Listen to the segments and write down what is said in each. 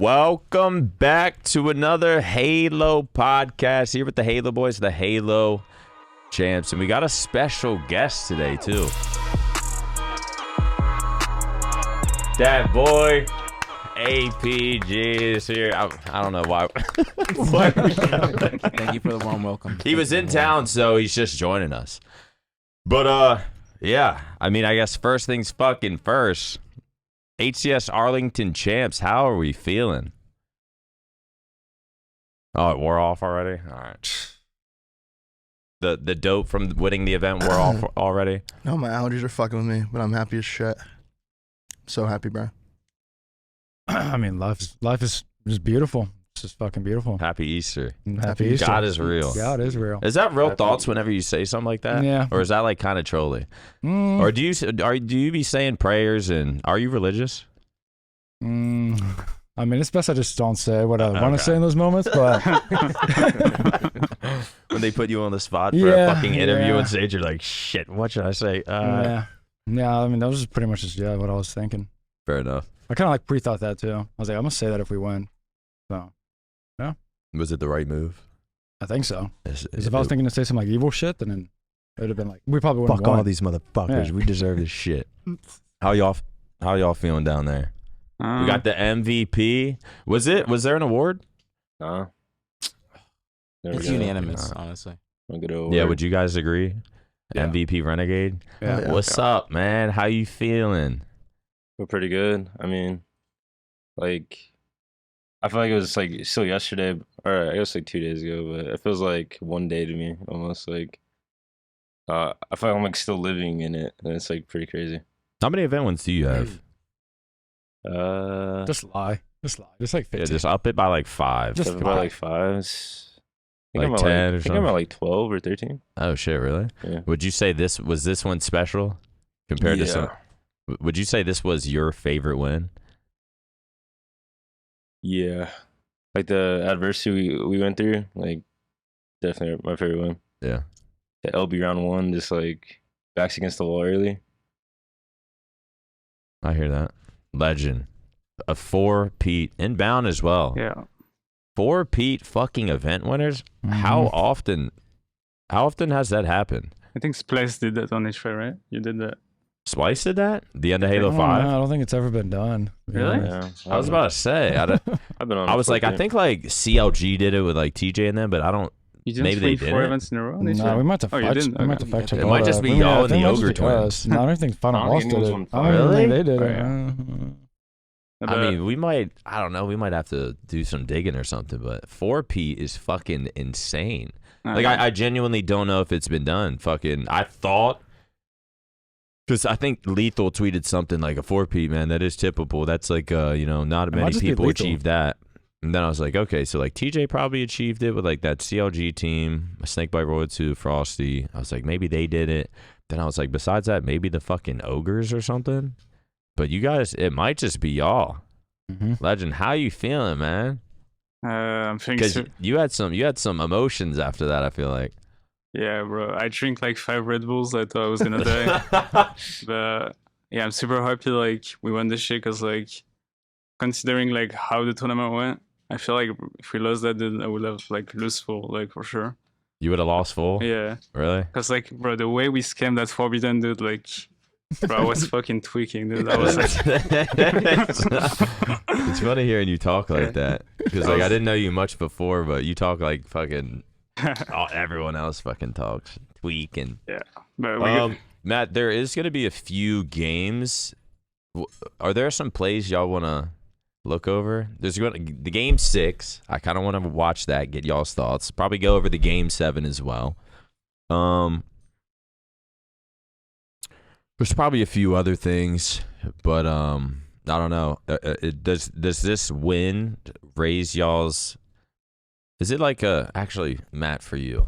Welcome back to another Halo podcast here with the Halo boys, the Halo champs, and we got a special guest today too. That boy APG is here. I don't know why. Thank you for the warm welcome. He was in town, so he's just joining us. But yeah, I mean, I guess first things fucking first. HCS Arlington champs, how are we feeling? Oh, it wore off already? All right. The dope from winning the event wore off already? No, my allergies are fucking with me, but I'm happy as shit. So happy, bro. I mean, life is just beautiful. It's just fucking beautiful. Happy Easter. Happy Easter. God is real. God is real. Is that real thoughts whenever you say something like that? Yeah. Or is that like kind of trolly? Or do you be saying prayers and are you religious? I mean, it's best I just don't say what I want to say in those moments, but when they put you on the spot for a fucking interview on stage, you're like, shit, what should I say? Yeah, I mean, that was just pretty much just what I was thinking. Fair enough. I kind of like pre-thought that too. I was like, I'm gonna say that if we win. So, yeah. Was it the right move? I think so. Because if I was thinking to say some like evil shit, then it would have been like, we probably wouldn't. Fuck all these motherfuckers. Yeah. We deserve this shit. How y'all feeling down there? We got the MVP. Was there an award? It's unanimous, honestly. Yeah, would you guys agree? Yeah. MVP Renegade. Yeah. What's up, man? How you feeling? We're pretty good. I mean, like, I feel like it was like still yesterday, or I guess like 2 days ago, but it feels like one day to me, almost like. I feel like I'm like still living in it, and it's like pretty crazy. How many event wins do you have? Just lie. Just like 15. Yeah, just up it by like 5. Just about like 5. Like 10 or I think I'm something. at like 12 or 13. Oh shit, really? Yeah. Would you say this one special compared to some? Would you say this was your favorite win? Yeah, like the adversity we went through, like definitely my favorite win. Yeah. The LB round 1, just like backs against the wall early. I hear that. Legend. A 4-peat inbound as well. Yeah. 4-peat fucking event winners. Mm-hmm. How often has that happened? I think Splice did that on H5, right? You did that. Splice did that? The end of Halo 5? I don't think it's ever been done. Really? Yeah, I was about to say. I've been on. I was like, I think like CLG did it with like TJ and them, but I don't. You didn't Maybe they win did 4 it? events in a row? on No, H5? we might have to you fact didn't? we might have to Okay. fact check It all might just that. be I y'all and think the it might just Ogre be twins. us. No, I don't think Final I don't Boss think did it was it. on I don't think they did Oh, it. yeah. I mean, we might. I don't know. We might have to do some digging or something. But 4-peat is fucking insane. Like I genuinely don't know if it's been done. Fucking, I thought. Because I think Lethal tweeted something like a 4-peat, man. That is typical. That's like, not many people achieve that. And then I was like, okay, so like TJ probably achieved it with like that CLG team, Snakebite Royal 2, Frosty. I was like, maybe they did it. Then I was like, besides that, maybe the fucking Ogres or something. But you guys, it might just be y'all. Mm-hmm. Legend, how you feeling, man? I'm feeling Because you had some emotions after that. I feel like. Yeah, bro. I drink like 5 Red Bulls. I thought I was gonna die. But yeah, I'm super happy like we won this shit because like considering like how the tournament went, I feel like if we lost that, then I would have like lost full, like for sure. You would have lost full? Yeah. Really? Because like, bro, the way we scammed that Forbidden dude, like, bro, I was fucking tweaking, dude. I was like, it's funny hearing you talk like that because like I didn't know you much before, but you talk like fucking everyone else fucking talks, tweak and yeah. But Matt, there is gonna be a few games. Are there some plays y'all wanna look over? There's the game 6. I kind of want to watch that, get y'all's thoughts. Probably go over the game 7 as well. There's probably a few other things, but I don't know. Does this win raise y'all's? Is it like actually, Matt, for you?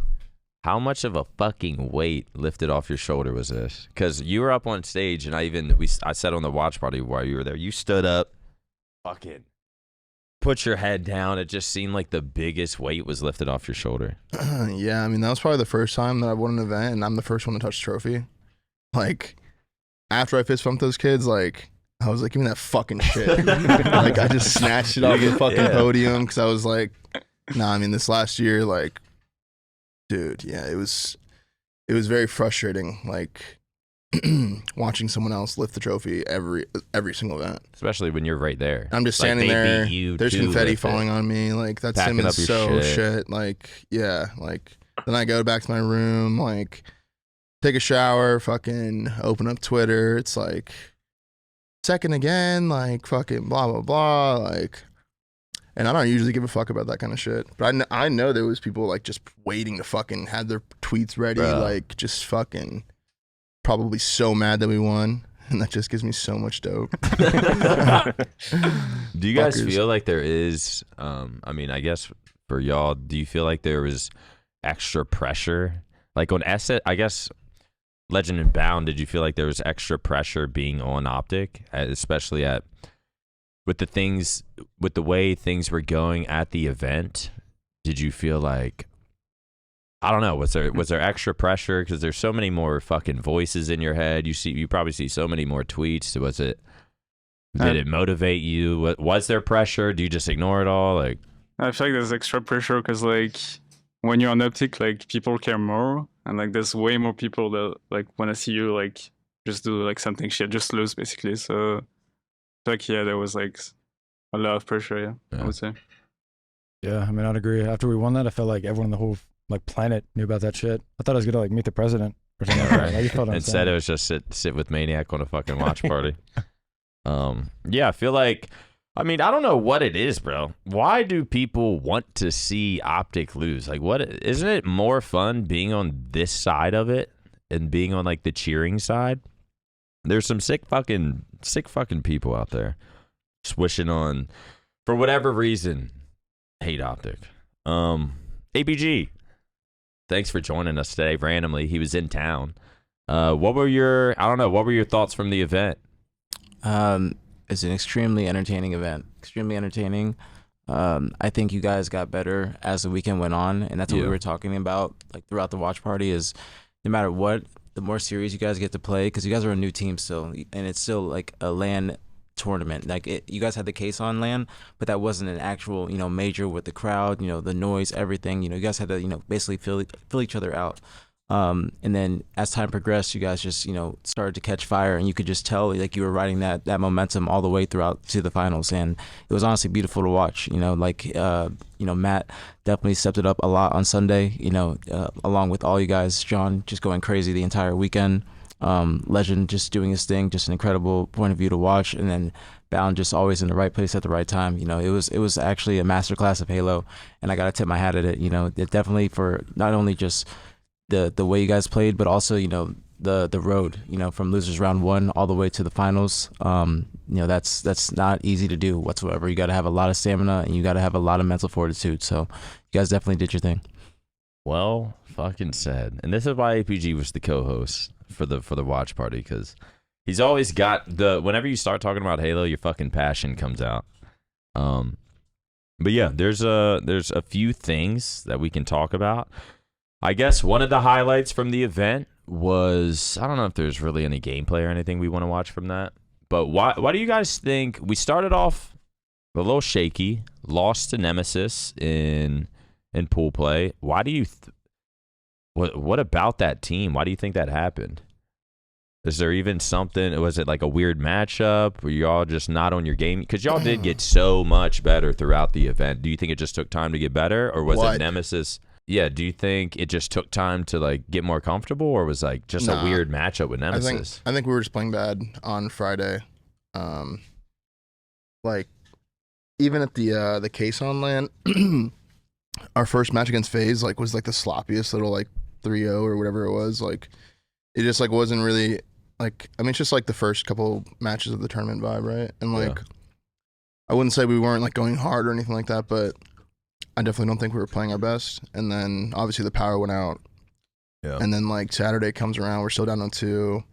How much of a fucking weight lifted off your shoulder was this? Because you were up on stage, and I said on the watch party while you were there, you stood up, fucking put your head down. It just seemed like the biggest weight was lifted off your shoulder. Yeah, I mean, that was probably the first time that I won an event, and I'm the first one to touch the trophy. Like, after I fist bumped those kids, like, I was like, give me that fucking shit. Like, I just snatched it off the fucking podium because I was like, nah, I mean, this last year, like, dude, yeah, it was very frustrating, like, watching someone else lift the trophy every single event. Especially when you're right there. I'm just Like, standing they there. beat you There's to confetti lift falling it. on me. Like, that Packing sim up is your so shit. shit. Like, yeah, like, then I go back to my room, like, take a shower, fucking open up Twitter. It's like, second again, like, fucking blah, blah, blah. Like, and I don't usually give a fuck about that kind of shit. But I know there was people, like, just waiting to fucking have their tweets ready. Bruh. Like, just fucking probably so mad that we won. And that just gives me so much dope. Do you guys Fuckers. feel like there is, I mean, I guess for y'all, do you feel like there was extra pressure? Like on I guess, Legend and Bound, did you feel like there was extra pressure being on OpTic, especially with the way things were going at the event? Did you feel like, I don't know, was there extra pressure because there's so many more fucking voices in your head? You probably see so many more tweets. Did it motivate you? Was there pressure? Do you just ignore it all? Like, I feel like there's extra pressure because like when you're on OpTic, like people care more, and like there's way more people that like want to see you like just do like something shit, just lose basically. So like yeah, there was like a lot of pressure. Yeah. I would say. Yeah, I mean, I'd agree. After we won that, I felt like everyone in the whole like planet knew about that shit. I thought I was gonna like meet the president or something like that. I just felt instead insane. it was just sit with Maniac on a fucking watch party. Yeah, I feel like, I mean, I don't know what it is, bro. Why do people want to see OpTic lose? Like, what, isn't it more fun being on this side of it and being on like the cheering side? There's some sick fucking people out there swishing on, for whatever reason, hate OpTic. APG, thanks for joining us today randomly. He was in town. What were your thoughts from the event? It's an extremely entertaining event. Extremely entertaining. I think you guys got better as the weekend went on, and that's what we were talking about like throughout the watch party. Is no matter what, the more series you guys get to play, because you guys are a new team still, and it's still like a LAN tournament. Like you guys had the case on LAN, but that wasn't an actual major with the crowd, the noise, everything. You guys had to basically fill each other out. And then as time progressed, you guys just started to catch fire, and you could just tell like you were riding that momentum all the way throughout to the finals, and it was honestly beautiful to watch. Matt definitely stepped it up a lot on Sunday, along with all you guys. John just going crazy the entire weekend. Legend just doing his thing, just an incredible point of view to watch, and then Bound just always in the right place at the right time. It was actually a masterclass of Halo, and I gotta tip my hat at it. It definitely, for not only just the way you guys played, but also the road, from losers round 1 all the way to the finals. That's not easy to do whatsoever. You got to have a lot of stamina, and you got to have a lot of mental fortitude. So you guys definitely did your thing. Well, fucking said. And this is why APG was the co-host for the watch party, because he's always got whenever you start talking about Halo, your fucking passion comes out. But yeah, there's a few things that we can talk about. I guess one of the highlights from the event was, I don't know if there's really any gameplay or anything we want to watch from that, but why do you guys think we started off a little shaky, lost to Nemesis in pool play? Why do you what about that team? Why do you think that happened? Is there even something? Was it like a weird matchup? Were y'all just not on your game? Because y'all did get so much better throughout the event. Do you think it just took time to get better, or was it Nemesis? Yeah, do you think it just took time to like get more comfortable, or was like just a weird matchup with Nemesis? I think we were just playing bad on Friday. Like even at the case on LAN, our first match against FaZe like was like the sloppiest little like 3-0 or whatever it was. Like it just like wasn't really like, I mean, it's just like the first couple matches of the tournament vibe, right? And like I wouldn't say we weren't like going hard or anything like that, but I definitely don't think we were playing our best. And then obviously the power went out. Yeah. And then like Saturday comes around, we're still down on 2. And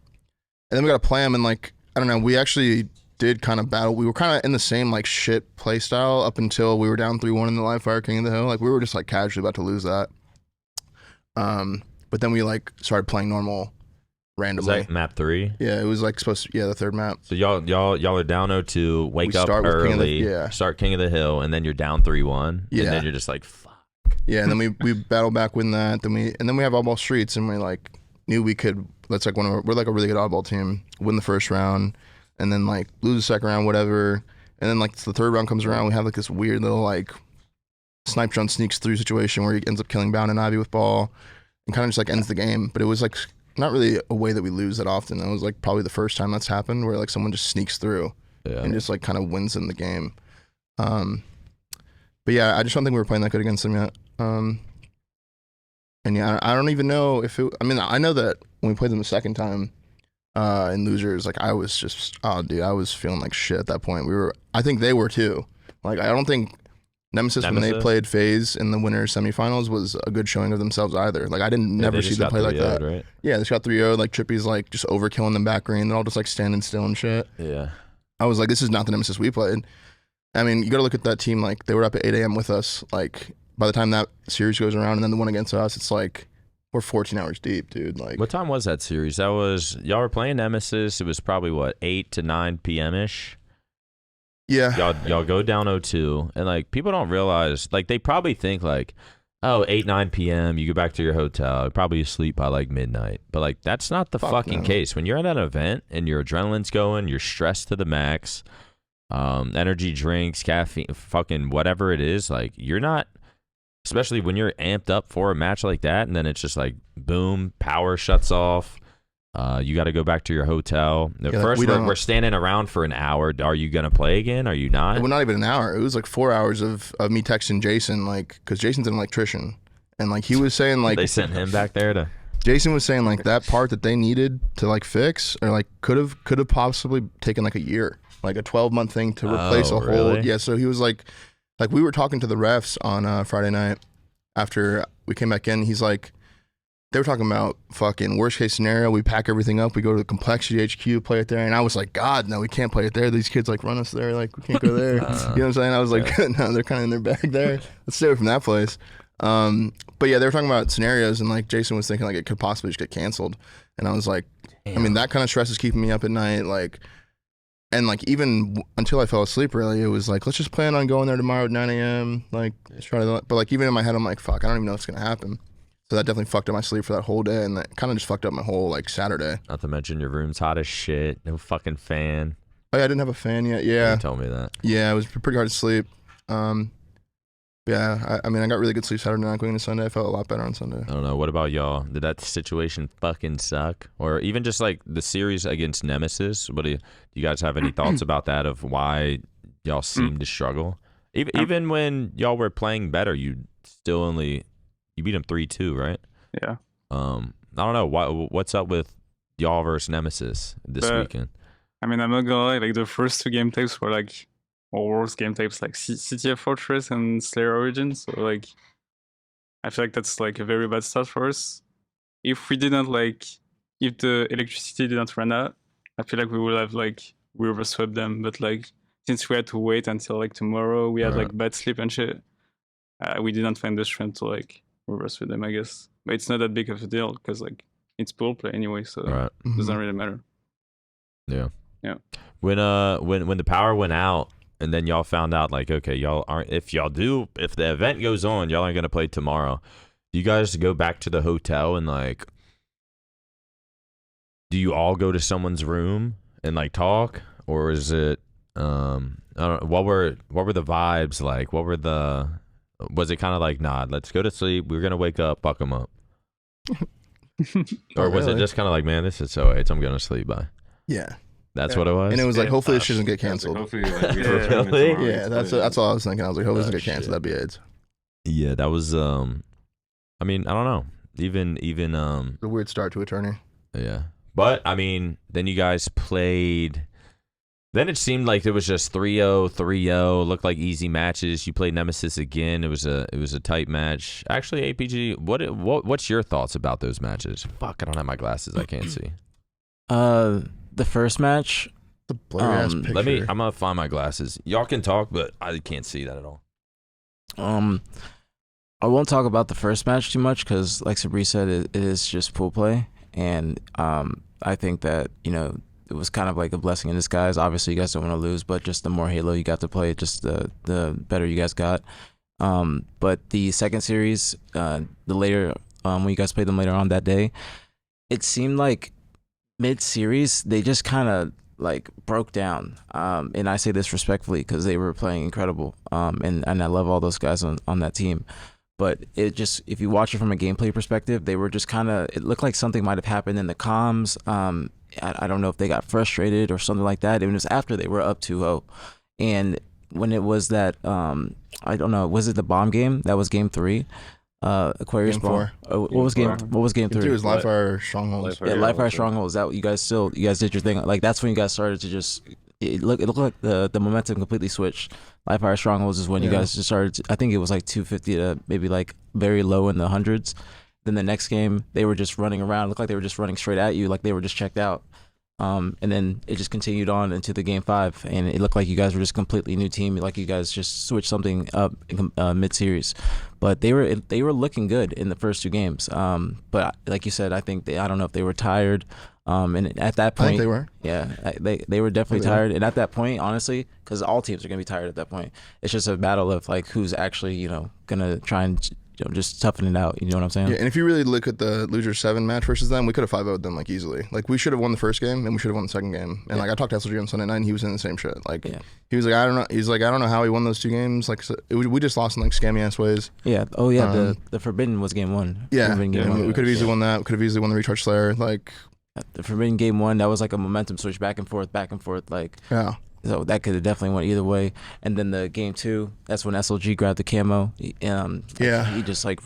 then we got to play them, and like, I don't know, we actually did kind of battle. We were kind of in the same like shit play style up until we were down 3-1 in the live fire King of the Hill. Like we were just like casually about to lose that. But then we like started playing normal. randomly. Was that map 3? Yeah, it was like supposed to. Yeah, the third map. So y'all are down 0-2. Wake up start with early. yeah. Start King of the Hill, and then you're down 3-1. Yeah. And then you're just like, fuck. Yeah, and then we battle back, win that. Then we have oddball streets, and we like knew we could. That's like we're like a really good oddball team. Win the first round, and then like lose the second round, whatever. And then like the third round comes around, we have like this weird little like snipe jump sneaks through situation where he ends up killing Bound and Ivy with ball, and kind of just like ends the game. But it was like not really a way that we lose that often. It was like probably the first time that's happened where like someone just sneaks through and just like kind of wins in the game. But yeah, I just don't think we were playing that good against them yet. And yeah, I don't even know if it. I mean, I know that when we played them the second time in losers, like I was just, I was feeling like shit at that point. I think they were too. Like I don't think Nemesis when they played FaZe in the winter semifinals was a good showing of themselves either. Like I didn't never see them play like that. Right? Yeah, they got 3-0. Like Trippy's like just overkilling them back green. They're all just like standing still and shit. Yeah. I was like, this is not the Nemesis we played. I mean, you got to look at that team. Like they were up at 8 a.m. with us. Like by the time that series goes around and then the one against us, it's like we're 14 hours deep, dude. Like what time was that series? That was y'all were playing Nemesis. It was probably what 8 to 9 p.m. ish. Yeah. Y'all go down 0-2, and like people don't realize, like they probably think like, oh, 8, 9 p.m. you go back to your hotel, you're probably asleep by like midnight. But like that's not the fucking case. When you're at an event and your adrenaline's going, you're stressed to the max, energy drinks, caffeine, fucking whatever it is, like you're not, especially when you're amped up for a match like that, and then it's just like boom, power shuts off. You got to go back to your hotel. First, we're standing around for an hour. Are you going to play again? Are you not? Well, not even an hour. It was like 4 hours of me texting Jason, like, because Jason's an electrician. And like he was saying, like. They sent him back there to. Jason was saying, like, that part that they needed to, like, fix, or, like, could have possibly taken, like, a year. Like, a 12-month thing to replace a whole. Really? Yeah, so he was like, we were talking to the refs on Friday night after we came back in. He's like. They were talking about fucking worst case scenario. We pack everything up. We go to the Complexity HQ, play it there. And I was like, God, no, we can't play it there. These kids like run us there. Like we can't go there. You know what I'm saying? I was like, no, they're kind of in their bag there. Let's stay away from that place. But yeah, they were talking about scenarios, and like Jason was thinking like it could possibly just get canceled. And I was like, damn. I mean, that kind of stress is keeping me up at night. Like, and like even until I fell asleep, really, it was like, let's just plan on going there tomorrow at 9 a.m. Like, let's try to. But like even in my head, I'm like, fuck, I don't even know what's gonna happen. So that definitely fucked up my sleep for that whole day, and that kind of just fucked up my whole like Saturday. Not to mention your room's hot as shit. No fucking fan. Oh yeah, I didn't have a fan yet. Yeah, you told me that. Yeah, it was pretty hard to sleep. Yeah, I mean, I got really good sleep Saturday night going into Sunday. I felt a lot better on Sunday. I don't know. What about y'all? Did that situation fucking suck? Or even just like the series against Nemesis? What do you guys have any thoughts about that? Of why y'all seemed to struggle? Even when y'all were playing better, you still only. You beat him 3-2, right? Yeah. I don't know. What's up with y'all versus Nemesis this weekend? I mean, I'm not gonna lie. Like the first 2 game tapes were like our worst game tapes, like CTF Fortress and Slayer Origin. So like, I feel like that's like a very bad start for us. If we didn't if the electricity didn't run out, I feel like we would have like we overswept them. But like since we had to wait until like tomorrow, we had like bad sleep and shit. We didn't find the strength to like. Reverse with them, I guess, but it's not that big of a deal because like it's pool play anyway, so it doesn't really matter. Yeah. When the power went out, and then y'all found out like, okay, y'all aren't. If the event goes on, y'all aren't gonna play tomorrow. Do you guys go back to the hotel and like, do you all go to someone's room and like talk, or is it I don't know, what were the vibes like? Was it kind of like, nah, let's go to sleep. We're going to wake up, fuck them up. Or was it just kind of like, man, this is so AIDS, I'm going to sleep by. Yeah. That's what it was? And it was like, hopefully this doesn't get canceled. Hopefully, like, we yeah, that's all I was thinking. I was like, hopefully it doesn't get canceled. That'd be AIDS. Yeah, that was, I mean, I don't know. Even a weird start to a tourney. Yeah. But, I mean, then you guys played... Then it seemed like it was just 3-0, 3-0. Looked like easy matches. You played Nemesis again. It was a tight match. Actually, APG, what's your thoughts about those matches? Fuck, I don't have my glasses. I can't see. The first match. The blurry ass picture. I'm gonna find my glasses. Y'all can talk, but I can't see that at all. I won't talk about the first match too much because, like Sabri said, it is just pool play. and I think that it was kind of like a blessing in disguise. Obviously, you guys don't want to lose, but just the more Halo you got to play, just the better you guys got. But the second series, the later when you guys played them later on that day, it seemed like mid-series they just kind of like broke down. And I say this respectfully because they were playing incredible. And I love all those guys on that team. But it just, if you watch it from a gameplay perspective, they were just kind of, it looked like something might have happened in the comms. I don't know if they got frustrated or something like that. It was after they were up 2-0. And when it was that, I don't know, was it the bomb game? That was game 3. Aquarius Game bomb. 4. What was game 3? It was Live Fire Strongholds. Yeah, Live Fire Strongholds. That you guys did your thing. Like that's when you guys started to just. It looked like the momentum completely switched. Live Fire Strongholds is when you guys just started. I think it was like 250 to maybe like very low in the hundreds. Then the next game they were just running around. It looked like they were just running straight at you, like they were just checked out. And then it just continued on into the game 5, and it looked like you guys were just a completely new team. Like you guys just switched something up mid-series, but they were looking good in the first 2 games. But like you said, I think I don't know if they were tired. And at that point, I think they were. Yeah, they were definitely tired. And at that point, honestly, because all teams are gonna be tired at that point, it's just a battle of like who's actually gonna try and just toughen it out. You know what I'm saying? Yeah, and if you really look at the loser 7 match versus them, we could have 5-0'd them like easily. Like we should have won the first game and we should have won the second game. And like I talked to SLG on Sunday night and he was in the same shit. Like he was like, I don't know. He's like, I don't know how he won those 2 games. Like we just lost in like scammy ass ways. Yeah. Oh yeah. The Forbidden was game 1. Yeah. Game we could have easily won that. We could have easily won the Recharge Slayer. Like the Forbidden game 1, that was like a momentum switch back and forth. Like so that could have definitely went either way. And then the game 2, that's when SLG grabbed the camo. He just like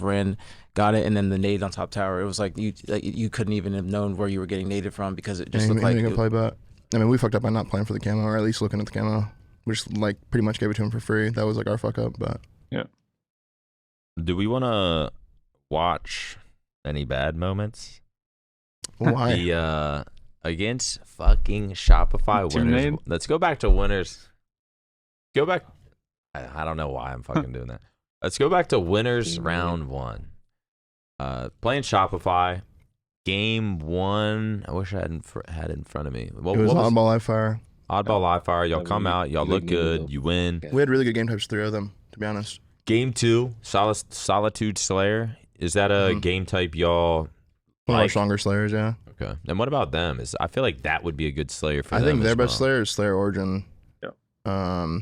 got it, and then the nade on top tower. It was like you couldn't even have known where you were getting naded from because it just looked like. I mean, we fucked up by not playing for the camo, or at least looking at the camo. We just like pretty much gave it to him for free. That was like our fuck up, but yeah. Do we want to watch any bad moments? Why? The against fucking Shopify winners. Let's go back to winners. Go back. I don't know why I'm fucking doing that. Let's go back to winners round 1. Playing Shopify, game 1. I wish I had it in front of me. It was Oddball Live Fire. Oddball Live Fire. Y'all come out. Y'all look good. You win. We had really good game types, 3 of them, to be honest. Game 2, Solitude Slayer. Is that a game type y'all? One of our stronger Slayers, yeah. Okay. And what about them? I feel like that would be a good Slayer for them. I think their best Slayer is Slayer Origin. Yeah.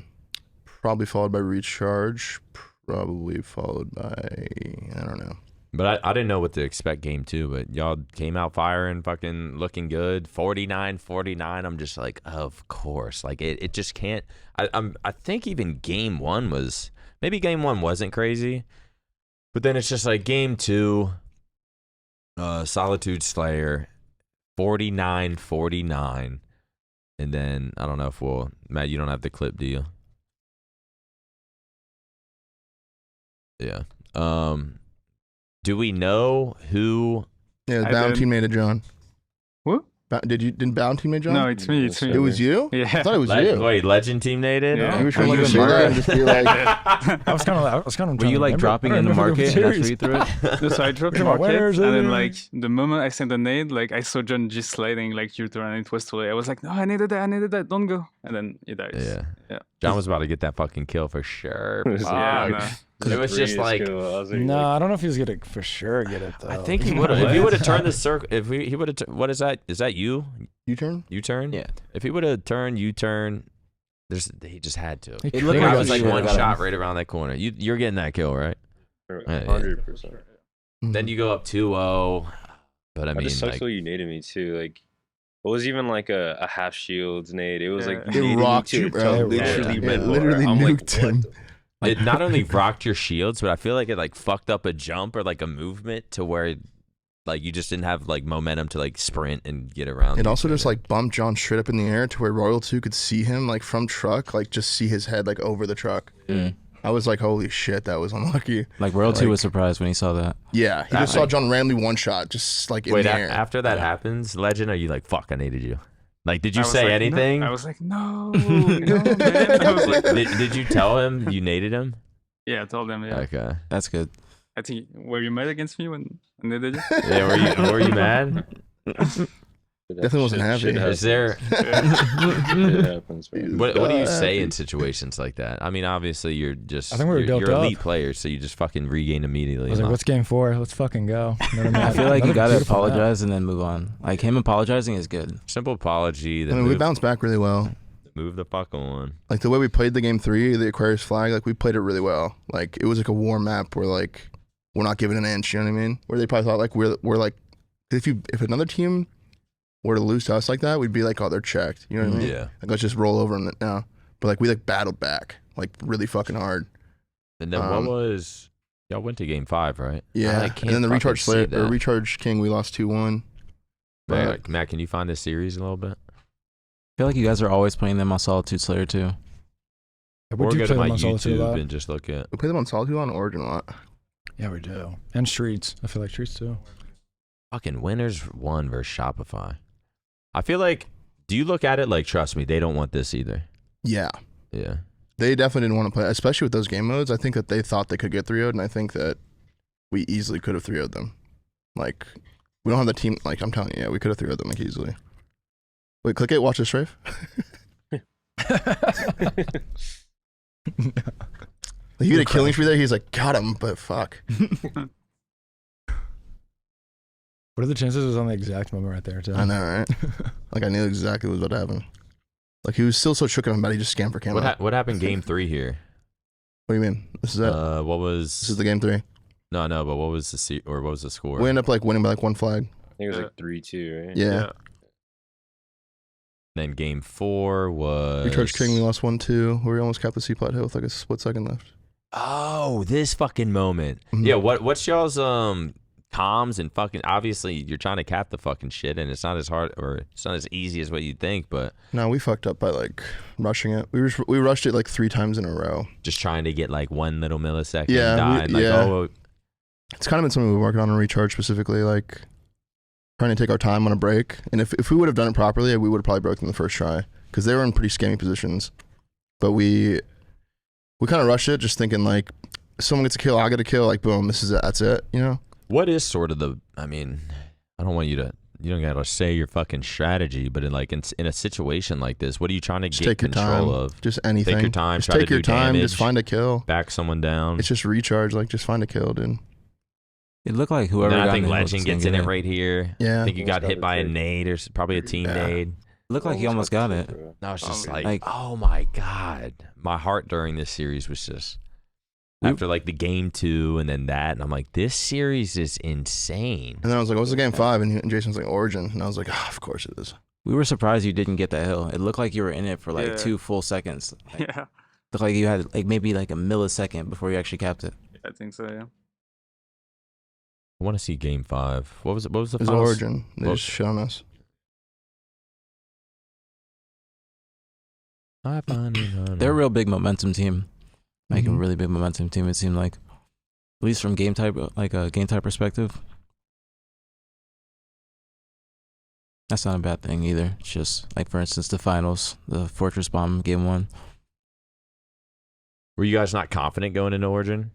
Probably followed by Recharge. Probably followed by, I don't know. But I didn't know what to expect game 2, but y'all came out firing, fucking looking good. 49-49. I'm just like, of course. Like it just can't. I think even game 1 was, maybe game 1 wasn't crazy, but then it's just like game 2, Solitude Slayer, 49-49. And then I don't know if Matt, you don't have the clip, do you? Yeah. Do we know who? Yeah, Bound teammate John. What? Didn't Bound teammate John? No, it's me. It was you? Yeah. I thought it was you. Wait, Legend team nated? Yeah. You were trying to just be like, I was kind of. Were you like dropping in the market and that's where you threw it? So I dropped the market, and then like the moment I sent the nade, like I saw John just sliding like U-turn, and it was too late. I was like, no, I needed that, don't go. And then he dies. Yeah. John was about to get that fucking kill for sure. Yeah, no. It was just like, no, I don't know if he was gonna for sure get it though. I think he would have. If he would have turned the circle, if he would have, what is that? Is that you? U-turn? U-turn? Yeah. If he would have turned U-turn, he just had to. It looked I like was like he one should've got shot right around that corner. You're getting that kill, right? 100%. Then you go up 2-0. But I mean, just sucks like, what you naded me too. Like, it was even like a half shields nade. It was like it rocked you, bro. Literally, It literally nuked him. it not only rocked your shields, but I feel like it like fucked up a jump or like a movement to where like you just didn't have like momentum to like sprint and get around. It also just like bumped John straight up in the air to where Royal 2 could see him like from truck, like just see his head like over the truck. I was like, holy shit, that was unlucky. Like Royal 2 was surprised when he saw that. Yeah, he just saw John randomly one shot, just like in the air. After that happens, Legend, are you like, fuck, I needed you? Like, did you say anything? No. I was like, no, man. I was like, did you tell him you naded him? Yeah, I told him. Yeah. Okay, that's good. I think, were you mad against me when I naded you? Yeah, were you mad? Definitely wasn't happy. Is there? Shit happens, man. What do you say in situations like that? I mean, obviously you're just I think we were you're doped up. elite players, so you just fucking regain immediately. I was like, huh? what's game 4? Let's fucking go. You know what I mean? I feel like you Another gotta beautiful map. apologize and then move on. Like him apologizing is good. Simple apology. I Then mean, we move, bounced back really well. move the fuck on. Like the way we played the game 3, the Aquarius flag, like we played it really well. Like it was like a war map where like we're not giving an inch. You know what I mean? Where they probably thought like we're like if another team were to lose to us like that, we'd be like, oh, they're checked. You know what I mean? Yeah. Like let's just roll over them now. But like we like battled back like really fucking hard. And then what was y'all went to game 5, right? Yeah. I And can't then the fucking recharge see Slayer or that. recharge King, we lost 2-1. But Matt, can you find this series a little bit? I feel like you guys are always playing them on Solitude Slayer too. Yeah, we Or do go play to my them on Solitude a lot. YouTube and just look at. we play them on Solitude on Origin a lot. Yeah, we do. And Streets. I feel like Streets too. Fucking winners won versus Shopify. I feel like, do you look at it like, trust me, they don't want this either? Yeah. Yeah. They definitely didn't want to play, especially with those game modes. I think that they thought they could get 3-0'd, and I think that we easily could have 3-0'd them. Like, we don't have the team. Like, I'm telling you, yeah, we could have 3-0'd them like easily. Wait, click it, watch this, Strafe. Like, you get a killing spree there, he's like, got him, but fuck. What are the chances it was on the exact moment right there too? I know, right? Like, I knew exactly what was about to happen. Like, he was still so shook up about it, he just scammed for camera. What happened game 3 here? What do you mean? This is it. What was? This is the game 3. No, but what was what was the score? We end up like winning by like 1 flag. I think it was like 3-2, right? Yeah. Then game 4 was. Recharge King, we lost 1-2. We almost capped the C plateau with like a split second left. Oh, this fucking moment. Mhm. Yeah. What's y'all's comms and fucking? Obviously, you're trying to cap the fucking shit, and it's not as hard or it's not as easy as what you think. But No, we fucked up by like rushing it. We rushed it like 3 times in a row. just trying to get like 1 little millisecond. Yeah, died. Like, yeah. oh, It's kind of been something we're working on in recharge specifically, like trying to take our time on a break. And if we would have done it properly, we would have probably broken the first try because they were in pretty scammy positions. But we kind of rushed it, just thinking like, someone gets a kill, I get a kill, like boom, this is it, that's it, you know? what is sort of the? I mean, I don't want you to. You don't gotta say your fucking strategy, but in a situation like this, what are you trying to Just get take your control time, of? just anything. Take your time. Just Try take to your do time, damage, just find a kill. back someone down. It's just recharge, like just find a kill, dude. It looked like And whoever then I got think in the hill was Legend gonna gets in get it right here. Yeah. I think you Almost got got hit it by a too. nade or probably a team Yeah. nade. It looked like he almost got it. No, it's just Like- Like- oh my god, my heart during this series was just after like the game 2 and then that, and I'm like, this series is insane. And then I was like, what's the game 5? And Jason's like, Origin. And I was like, of course it is. We were surprised you didn't get that hill. It looked like you were in it for like Yeah. 2 full seconds. Like, Yeah, looked like you had like maybe like a millisecond before you actually capped it. I think so. Yeah. I want to see game 5. What was it? What was the It was final? Origin. They Well- just shit on us. They're a real big momentum team. Like a Mhm. really big momentum team, it seemed like. At least from game type, like a game type perspective. That's not a bad thing either. It's just like, for instance, the finals, the Fortress Bomb game 1. Were you guys not confident going into Origin,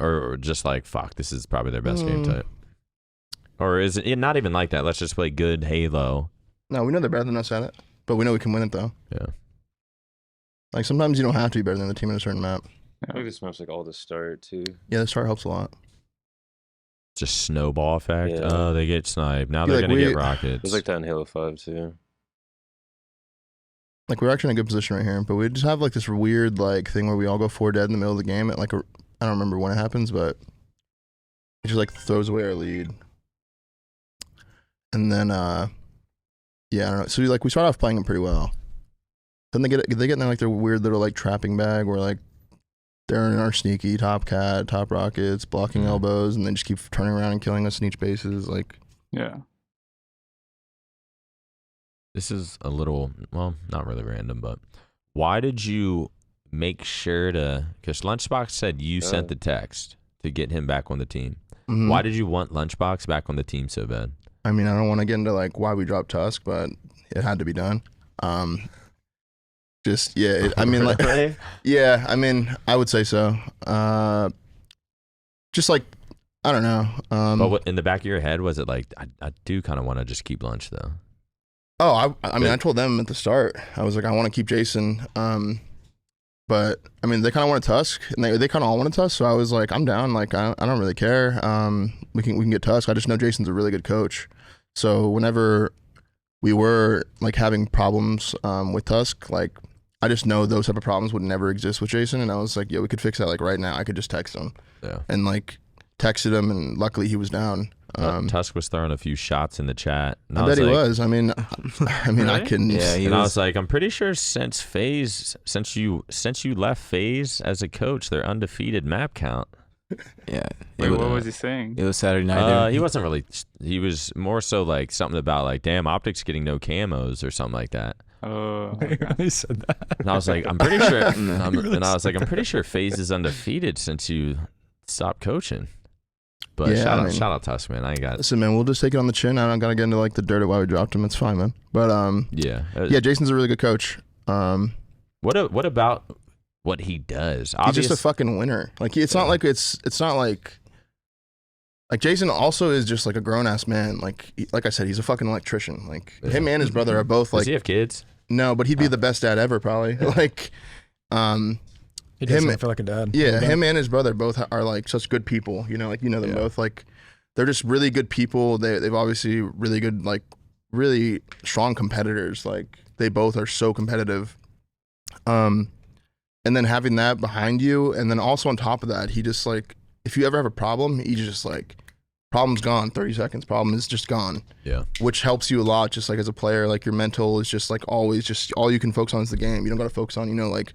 or just like fuck, this is probably their best game type, or is it not even like that? Let's just play good Halo. No, we know they're better than us at it, but we know we can win it though. Yeah. Like sometimes you don't have to be better than the team in a certain map. I think this map's like all the start too. Yeah, the start helps a lot. Just snowball effect. Yeah. Oh, they get sniped. Now Yeah, they're like gonna we- get rockets. It was like that in Halo 5 too. Like we're actually in a good position right here, but we just have like this weird like thing where we all go 4 dead in the middle of the game at like I don't remember when it happens, but it just like throws away our lead. And then yeah, I don't know. So we start off playing them pretty well. Then they get in like their weird little like trapping bag where like they're in our sneaky top cat, top rockets, blocking elbows, and they just keep turning around and killing us in each bases. Like Yeah. This is a little, well, not really random, but why did you make sure to? Because Lunchbox said you sent the text to get him back on the team. mhm. Why did you want Lunchbox back on the team so bad? I mean, I don't want to get into like why we dropped Tusk, but it had to be done. Just yeah, I mean like yeah, I mean I would say so. Just like I don't know. But what, in the back of your head, was it like, I do kind of want to just keep lunch though? Oh, I mean, I told them at the start, I was like, I want to keep Jason. But I mean, they kind of wanted Tusk, and they kind of all wanted Tusk. So I was like, I'm down. Like, I don't really care. We can get Tusk. I just know Jason's a really good coach. So whenever we were like having problems with Tusk, like I just know those type of problems would never exist with Jason. And I was like, yeah, we could fix that like right now. I could just text him. Yeah. And like texted him, and luckily he was down. Tusk was throwing a few shots in the chat. I bet he was. I mean, Really? I couldn't. Yeah, And I was like, I'm pretty sure since you left FaZe as a coach, their undefeated map count. Yeah. Wait, what was he saying? It was Saturday night. He wasn't really. He was more so like something about like, damn, OpTic's getting no camos or something like that. Oh, He really said that. And I was like, I'm pretty sure. And I was like, I'm pretty sure FaZe is undefeated since you stopped coaching. But Yeah, shout out Tusk, man. I ain't got. Listen, man, we'll just take it on the chin. I don't gotta get into like the dirt of why we dropped him. It's fine, man. But Yeah. Jason's a really good coach. What about what he does? He's just a fucking winner. Like it's not like Jason also is just like a grown ass man. Like I said, he's a fucking electrician. Like him and his brother are both like. Does he have kids? No, but he'd be the best dad ever, probably. Like, He doesn't feel like a dad. yeah, him and his brother both are like such good people. You know, like you know them both. Like, they're just really good people. They've obviously really good, like, really strong competitors. Like, they both are so competitive. And then having that behind you, and then also on top of that, he just like, if you ever have a problem, he just like, problem's gone. 30 seconds, problem is just gone. Yeah. Which helps you a lot, just like as a player. Like your mental is just like always just all you can focus on is the game. You don't got to focus on, you know, like,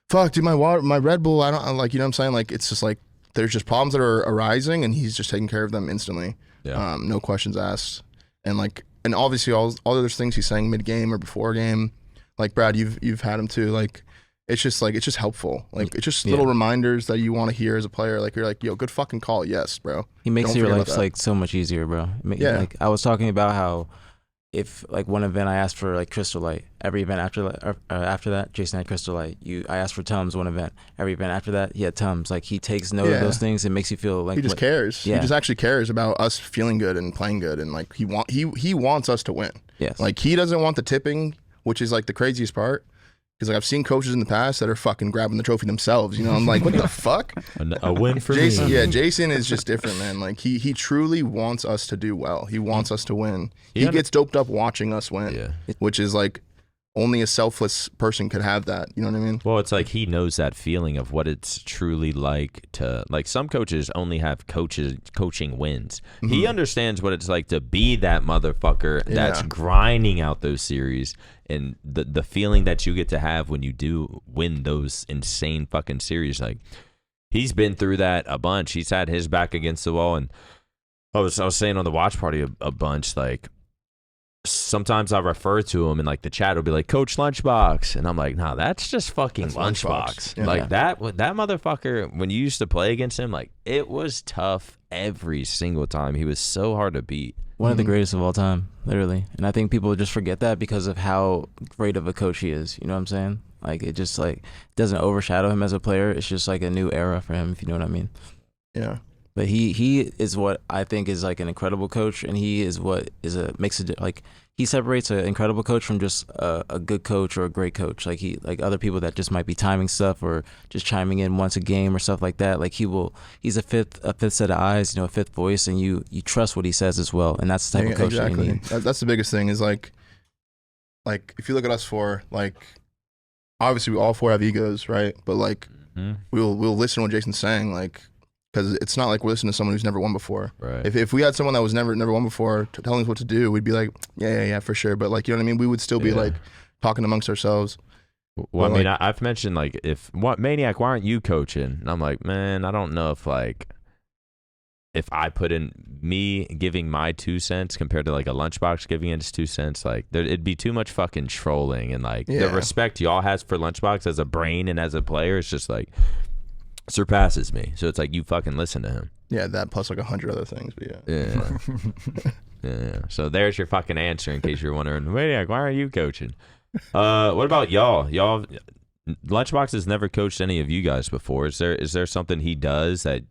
fuck, dude, my Red Bull, I don't like, you know what I'm saying? Like, it's just like, there's just problems that are arising, and he's just taking care of them instantly. Yeah. No questions asked. And like, and obviously all those things he's saying mid game or before game, like Brad, you've had him too. Like, it's just helpful. Like, it's just little reminders that you want to hear as a player. Like, you're like, yo, good fucking call. Yes, bro. He makes your life like so much easier, bro. Yeah. Like, I was talking about how if like one event I asked for like Crystal Light, every event after that, Jason had Crystal Light. I asked for Tums one event, every event after that, he had Tums. Like, he takes note of those things. It makes you feel like he just cares. Yeah. He just actually cares about us feeling good and playing good, and like he wants us to win. Yes. Like, he doesn't want the tipping, which is like the craziest part. Because like I've seen coaches in the past that are fucking grabbing the trophy themselves. You know, I'm like, what the fuck? A win for Jason. me. Yeah, Jason is just different, man. Like he truly wants us to do well. He wants us to win. He gets doped up watching us win, which is like only a selfless person could have that. You know what I mean? Well, it's like he knows that feeling of what it's truly like to, like, some coaches only have coaching wins. Mm-hmm. He understands what it's like to be that motherfucker that's grinding out those series, and the feeling that you get to have when you do win those insane fucking series. Like, he's been through that a bunch. He's had his back against the wall, and I was saying on the watch party a bunch, like, sometimes I refer to him and like the chat will be like, Coach Lunchbox, and I'm like, nah, that's just fucking Lunchbox. Yeah. Like that motherfucker, when you used to play against him, like, it was tough every single time. He was so hard to beat. One of the greatest of all time, literally. And I think people just forget that because of how great of a coach he is. You know what I'm saying? Like, it just like doesn't overshadow him as a player. It's just like a new era for him, if you know what I mean. Yeah. But he is what I think is like an incredible coach, and he is what he separates an incredible coach from just a good coach or a great coach. Like, he, like other people that just might be timing stuff or just chiming in once a game or stuff like that. Like, he's a fifth set of eyes, you know, a fifth voice, and you trust what he says as well. And that's the type of coach that you need. That's the biggest thing is like if you look at us four, like, obviously we all four have egos, right? But like we'll listen to what Jason's saying, like, because it's not like we're listening to someone who's never won before. Right. If we had someone that was never won before telling us what to do, we'd be like, yeah, for sure. But like, you know what I mean? We would still be like talking amongst ourselves. Well, I mean, I've mentioned like, Maniac, why aren't you coaching? And I'm like, man, I don't know if I put in me giving my 2 cents compared to like a Lunchbox giving his 2 cents, like it'd be too much fucking trolling, and like the respect y'all has for Lunchbox as a brain and as a player is just like surpasses me. So it's like, you fucking listen to him. Yeah, that plus like 100 other things, but yeah. So there's your fucking answer in case you're wondering, Maniac, why are you coaching? What about y'all? Lunchbox has never coached any of you guys before. Is there something he does that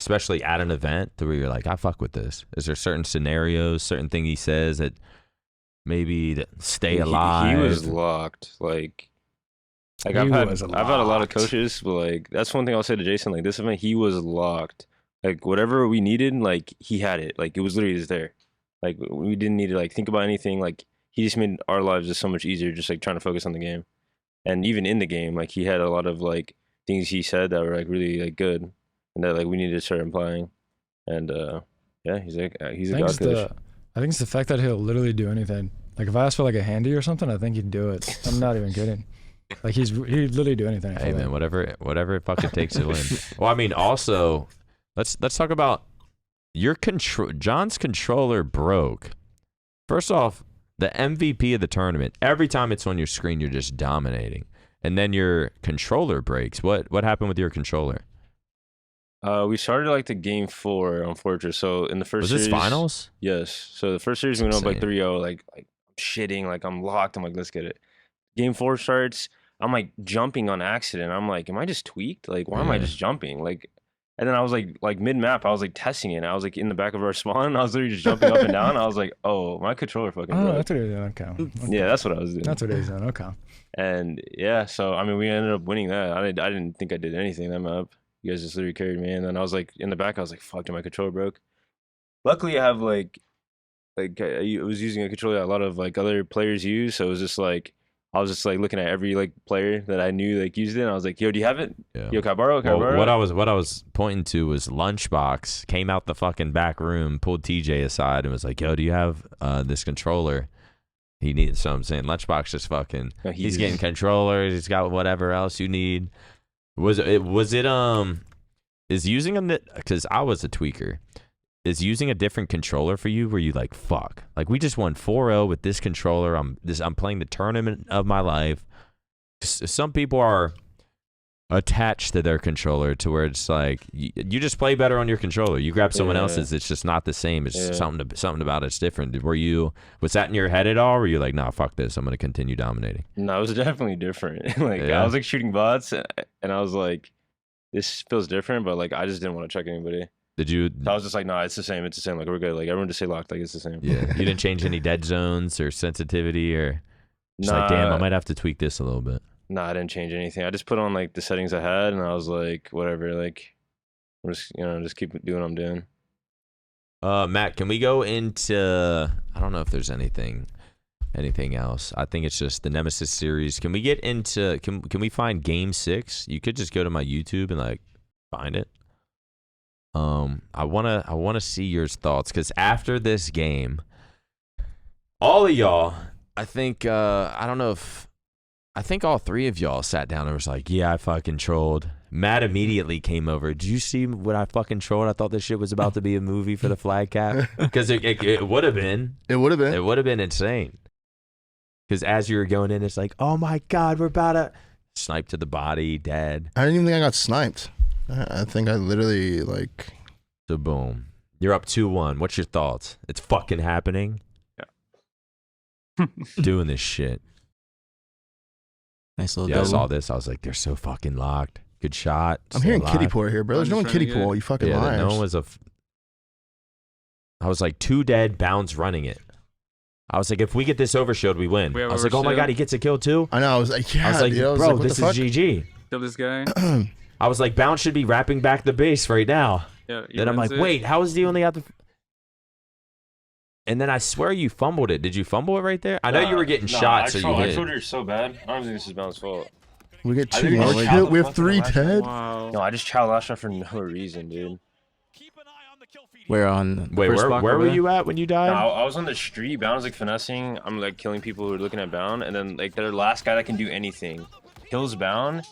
especially at an event, where you're like, I fuck with this? Is there certain scenarios, certain thing he says that maybe that stay alive? He was locked. Like I've had a lot of coaches, but like that's one thing I'll say to Jason. Like this event, he was locked. Like whatever we needed, like he had it. Like it was literally just there. Like we didn't need to like think about anything. Like he just made our lives just so much easier, just like trying to focus on the game. And even in the game, like he had a lot of like things he said that were like really like good, and that like we needed to start implying. And yeah, he's a god coach. I think it's the fact that he'll literally do anything. Like if I asked for like a handy or something, I think he'd do it. I'm not even kidding. Like he'd literally do anything. Hey man, whatever it fucking takes to win. Well, I mean, also let's talk about your control. John's controller broke. First off, the MVP of the tournament. Every time it's on your screen, you're just dominating, and then your controller breaks. What happened with your controller? We started like the game 4 on Fortress. So in the first series, this finals? Yes. So the first series we went up like 3-0. Like I'm shitting. Like I'm locked. I'm like, let's get it. Game 4 starts. I'm like jumping on accident. I'm like, am I just tweaked? Like, why am I just jumping? Like, and then I was like mid map, I was like testing it. And I was like in the back of our spawn. And I was literally just jumping up and down. I was like, oh, my controller fucking broke. That's what it is. Okay. Yeah, that's what I was doing. That's what it is. Okay. And yeah, so I mean, we ended up winning that. I didn't think I did anything that map. You guys just literally carried me. And then I was like in the back. I was like, fuck, dude, my controller broke. Luckily, I have like I was using a controller that a lot of like other players use. So it was just like. I was just like looking at every like player that I knew like used it, and I was like, "Yo, do you have it? Yeah. Yo, can I borrow? What I was pointing to was Lunchbox came out the fucking back room, pulled TJ aside, and was like, "Yo, do you have this controller?" He needed. So I'm saying Lunchbox just fucking. No, he's getting controllers. He's got whatever else you need. Was it is using a, because I was a tweaker. Is using a different controller for you where you like, fuck, like we just won 4-0 with this controller. I'm playing the tournament of my life. Some people are attached to their controller to where it's like you just play better on your controller. You grab someone else's, it's just not the same. It's something about it's different. Was that in your head at all? Or were you like, nah, fuck this, I'm gonna continue dominating? No, it was definitely different. Like I was like shooting bots, and I was like, this feels different, but like I just didn't want to check anybody. Did you? I was just like, no, it's the same. It's the same. Like we're good. Like everyone just stay locked. Like it's the same. Yeah. You didn't change any dead zones or sensitivity or just like, damn, I might have to tweak this a little bit. No, I didn't change anything. I just put on like the settings I had, and I was like, whatever. Like, I'm just keep doing what I'm doing. Matt, can we go into? I don't know if there's anything else. I think it's just the Nemesis series. Can we get into? Can we find Game 6? You could just go to my YouTube and like find it. I wanna see your thoughts, because after this game, all of y'all, I think I think all 3 of y'all sat down and was like, yeah, I fucking trolled. Matt immediately came over. Did you see what I fucking trolled? I thought this shit was about to be a movie for the flag cap, because it would have been. It would have been insane. Because as you were going in, it's like, oh my god, we're about to snipe to the body, dead. I didn't even think I got sniped. I think I literally like. So boom, you're up 2-1. What's your thoughts? It's fucking happening. Yeah. Doing this shit. Nice little. Yeah, I saw this. I was like, they're so fucking locked. Good shot. I'm hearing kiddie pool here, bro. There's no one kiddie pool. You fucking liars. No one was I was like 2 dead, Bounds running it. I was like, if we get this overshowed, we win. I was like, oh my god, he gets a kill too. I know. I was like, yeah. I was like, dude, bro, this is GG. Kill this guy. I was like, Bounce should be wrapping back the base right now. Yeah. Then I'm like, wait, how is he only at the? And then I swear you fumbled it. Did you fumble it right there? I know you were getting shot, so you did. did. I told you so bad. I don't think this is Bounce's fault. We get 2 more kills. We have 3 dead. Wow. No, I just chowed last shot for no reason, dude. Where on? Wait, where were you at when you died? No, I was on the street. Bound was like finessing. I'm like killing people who are looking at Bound, and then like their last guy that can do anything kills Bound.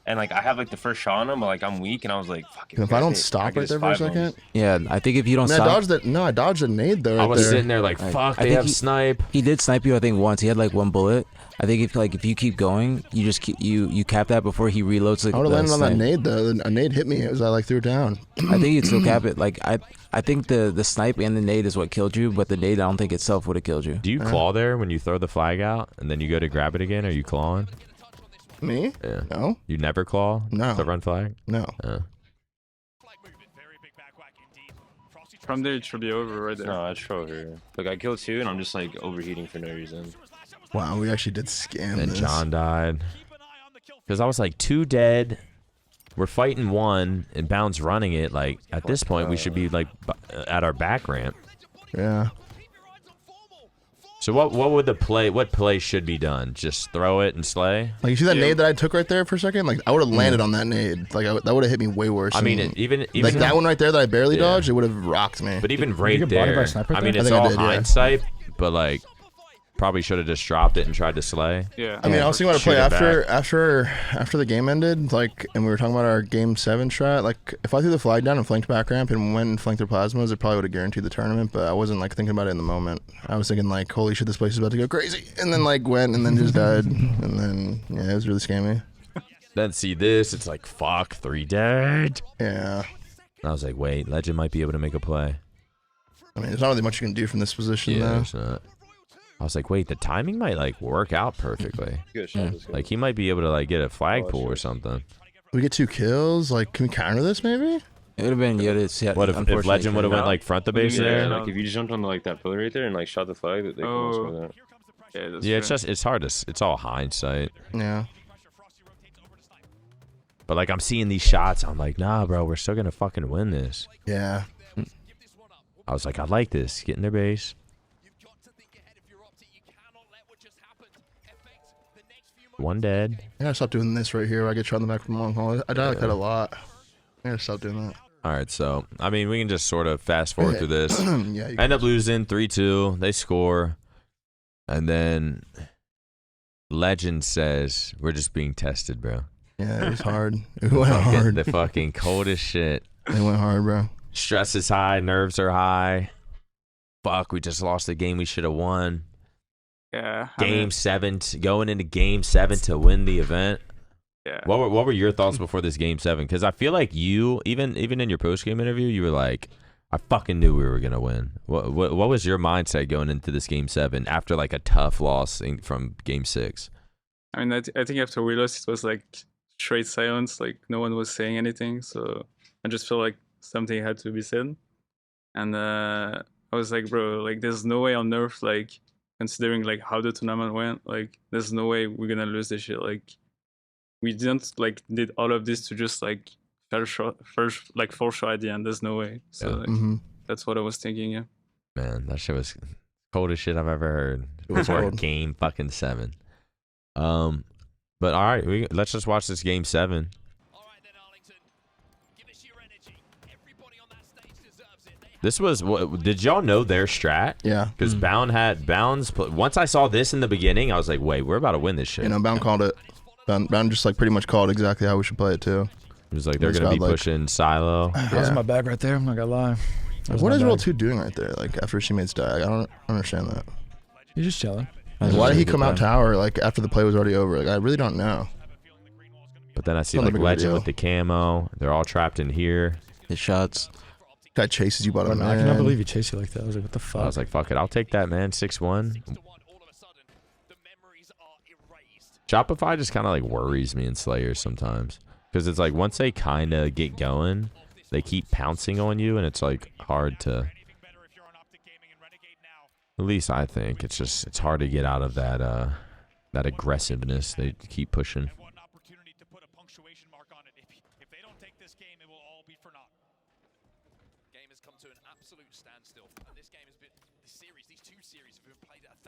And like I have like the first shot on him, but like I'm weak, and I was like, "Fuck it." If I don't stop right there for a second, yeah, I think if you don't stop, I dodged a nade though. I was sitting there like, "Fuck, they have snipe." He did snipe you, I think, once. He had like 1 bullet. I think if you keep going, you just you cap that before he reloads. Like, I would have landed on that nade though. A nade hit me as I like threw it down. I think you'd still cap it. Like I think the snipe and the nade is what killed you, but the nade I don't think itself would have killed you. Do you claw there when you throw the flag out and then you go to grab it again? Are you clawing? Me? Yeah. No. You never claw? No. The run flag? No. From there, it should be over right there. No, I troll her. Like I killed 2, and I'm just like overheating for no reason. Wow, we actually did scam And this. John died. Because I was like 2 dead. We're fighting 1, and Bound's running it. Like, at this point, we should be, like, at our back ramp. Yeah. So what would what play should be done? Just throw it and slay? Like, you see that nade that I took right there for a second? Like, I would have landed on that nade. Like, that would have hit me way worse. I mean, than- even like that one right there that I barely Yeah. dodged, it would have rocked me. But even you right get bodied by there, a sniper I mean, there? it's I think I all did, yeah. hindsight, but, like, probably should have just dropped it and tried to slay. Yeah. I mean, I was thinking about a play Shoot it after the game ended, like, and we were talking about our game 7 strat. Like, if I threw the flag down and flanked back ramp and went and flanked their plasmas, it probably would have guaranteed the tournament. But I wasn't like thinking about it in the moment. I was thinking like, holy shit, this place is about to go crazy, and then like went and then just died, and then yeah, it was really scammy. Then see this, it's like, fuck, 3 dead. Yeah, And I was like, wait, Legend might be able to make a play. I mean, there's not really much you can do from this position Yeah, though. there's not. I was like, wait, the timing might like work out perfectly. Good shot. Let's go. Like he might be able to like get a flagpole or sure. something. We get 2 kills. Like, can we counter this maybe? It would have been Yoda's. Yeah, What if unfortunately, Legend would have went No. like front the base Yeah, there? no. Like if you just jumped on like that pillar right there and like shot the flag, that they can Oh. score that. Yeah, that's Yeah, it's true. just it's hard to it's all hindsight. Yeah. But like I'm seeing these shots, I'm like, nah, bro, we're still gonna fucking win this. Yeah. I was like, I like this. Get in their base. One dead. I gotta stop doing this right here where I get shot in the back from long haul. I die like that a lot. I gotta stop doing that. All right, so I mean, we can just sort of fast forward through this. Yeah. End up losing 3-2. They score, and then Legend says, "We're just being tested, bro." Yeah, it was hard. It went Fucking- hard. The fucking coldest shit. It went hard, bro. Stress is high, nerves are high. Fuck, we just lost the game we should have won. Yeah. I mean, Game 7, going into Game 7 to win the event. yeah. What were your thoughts before this Game 7? Because I feel like you, even in your post game interview, you were like, I fucking knew we were gonna win. What was your mindset going into this Game 7 after like a tough loss from Game 6? I mean, I think after we lost, it was like straight silence. Like no one was saying anything. So I just felt like something had to be said. And I was like, bro, like there's no way on earth, like considering like how the tournament went, like there's no way we're gonna lose this shit. Like we didn't like did all of this to just like fall short at the end. There's no way. So Yeah. like, Mm-hmm. that's what I was thinking. Yeah. Man, that shit was coldest shit I've ever heard. It was Before cold. Game fucking 7. But all right, let's just watch this Game 7. This was did y'all know their strat? Yeah. Because Bounds. Once I saw this in the beginning, I was like, wait, we're about to win this shit. You know, Bound called it. Bound just like pretty much called exactly how we should play it too. It was like they're It's gonna be got, like- pushing Silo. I was in my bag right there. I'm not gonna lie. That was What my is Roll bag. 2 doing right there? Like after his teammates die, I don't understand that. He's just chilling. That's Why a did he good come out plan. tower like after the play was already over? Like I really don't know. But then I see Not a like big Legend deal. with the camo. They're all trapped in here. His shots. Guy chases you bottom I man. cannot believe he chased you like that. I was like, what the fuck? I was like, fuck it, I'll take that, man. 6-1. Shopify just kind of like worries me in Slayers sometimes. Because it's like once they kind of get going, they keep pouncing on you, and it's like hard to. At least I think it's hard to get out of that that aggressiveness. They keep pushing.